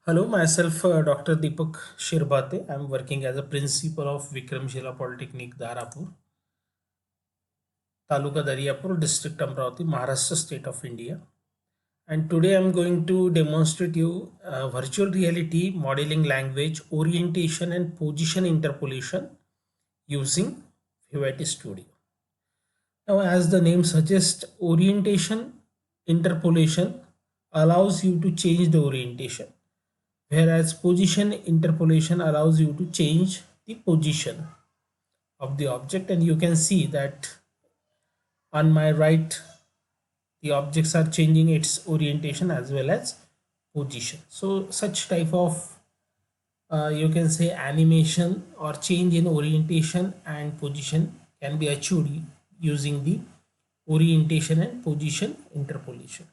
Hello, myself Dr. Deepak Shirbate. I'm working as a principal of Vikramshila Polytechnic, Dharapur, Taluka Daryapur, District Amravati, Maharashtra State of India. And today I'm going to demonstrate you virtual reality modeling language orientation and position interpolation using Vivity Studio. Now, as the name suggests, orientation interpolation allows you to change the orientation, whereas position interpolation allows you to change the position of the object. And you can see that on my right the objects are changing its orientation as well as position. So such type of you can say animation or change in orientation and position can be achieved using the orientation and position interpolation.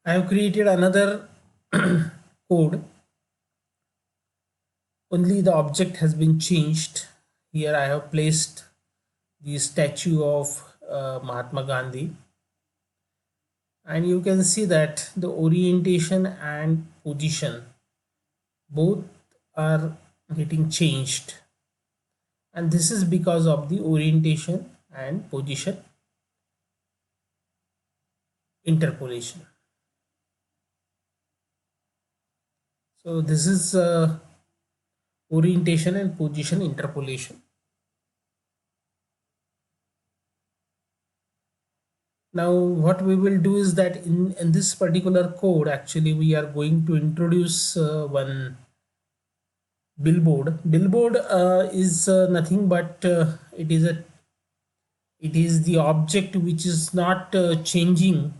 I have created another code. Only the object has been changed. Here I have placed the statue of Mahatma Gandhi, and you can see that the orientation and position both are getting changed, and this is because of the orientation and position interpolation. So this is orientation and position interpolation. Now what we will do is that in this particular code, actually we are going to introduce one billboard. Is nothing but it is the object which is not changing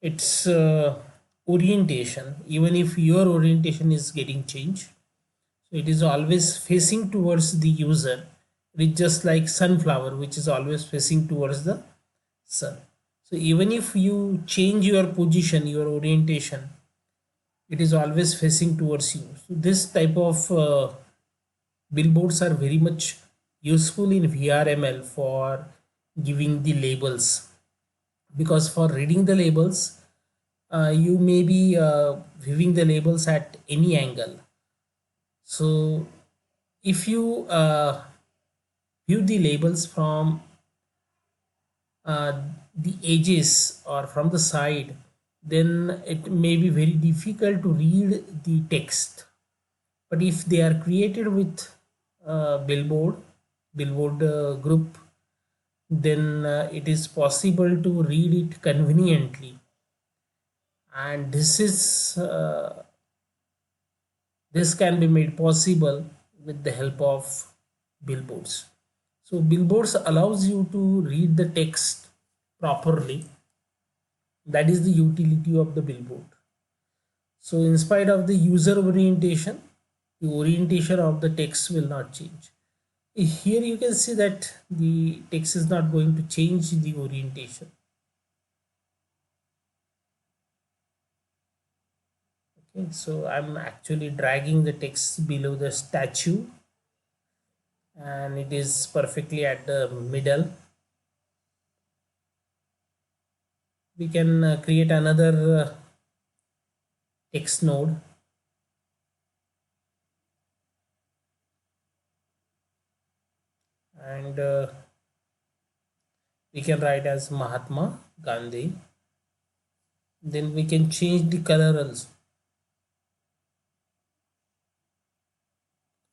its orientation even if your orientation is getting changed. So it is always facing towards the user. It is just like sunflower which is always facing towards the sun. So even if you change your position, your orientation, it is always facing towards you. So this type of billboards are very much useful in VRML for giving the labels, because for reading the labels you may be viewing the labels at any angle. So if you view the labels from uh, the edges or from the side, then it may be very difficult to read the text. But if they are created with billboard group, then it is possible to read it conveniently. And this can be made possible with the help of billboards. So billboards allows you to read the text properly. That is the utility of the billboard. So in spite of the user orientation, the orientation of the text will not change. Here you can see that the text is not going to change the orientation. Okay, so I'm actually dragging the text below the statue, and it is perfectly at the middle. We can create another text node, and we can write as Mahatma Gandhi. Then we can change the color also.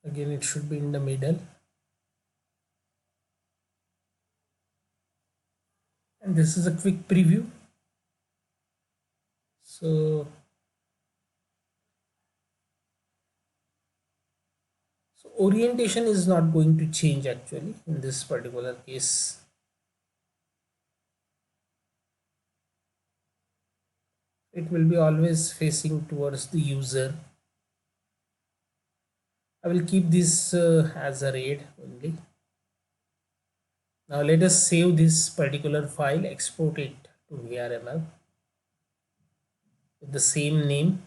Again, it should be in the middle, and this is a quick preview. So orientation is not going to change actually in this particular case. It will be always facing towards the user. I will keep this as a red only. Now let us save this particular file, export it to VRML with the same name.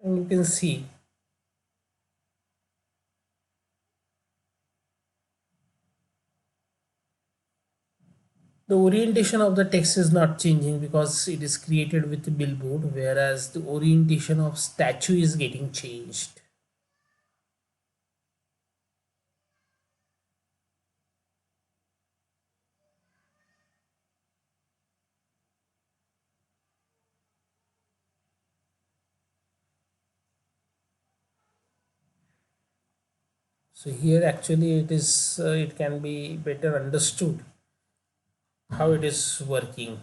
And you can see The orientation of the text is not changing because it is created with billboard, whereas the orientation of statue is getting changed. So here actually it can be better understood how it is working.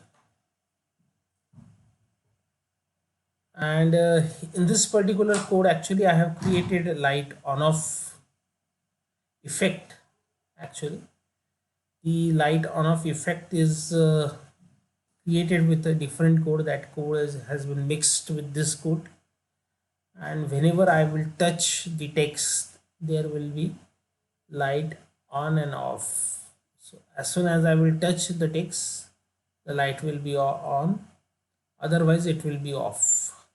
And in this particular code actually I have created a light on off effect. Actually the light on off effect is created with a different code. That code has been mixed with this code, and whenever I will touch the text there will be light on and off. So as soon as I will touch the text the light will be on, otherwise it will be off.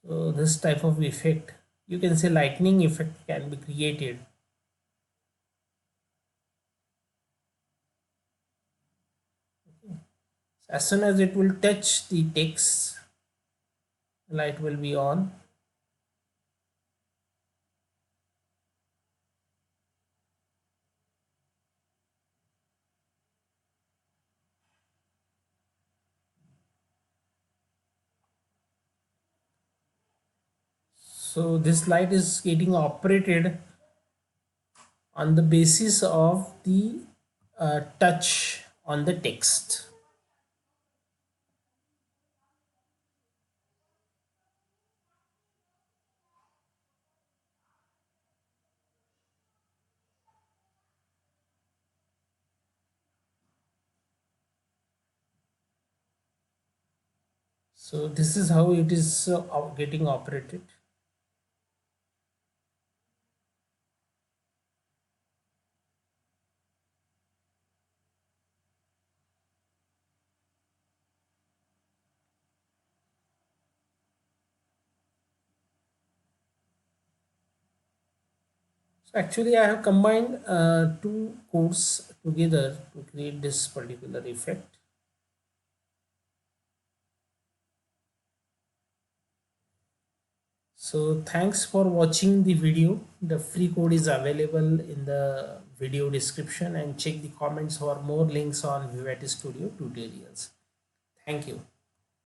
So this type of effect, you can say lightning effect, can be created. As soon as it will touch the text the light will be on. So this light is getting operated on the basis of the touch on the text. So this is how it is getting operated. So actually I have combined two codes together to create this particular effect. So thanks for watching the video. The free code is available in the video description, and check the comments for more links on Vivati Studio tutorials. Thank you.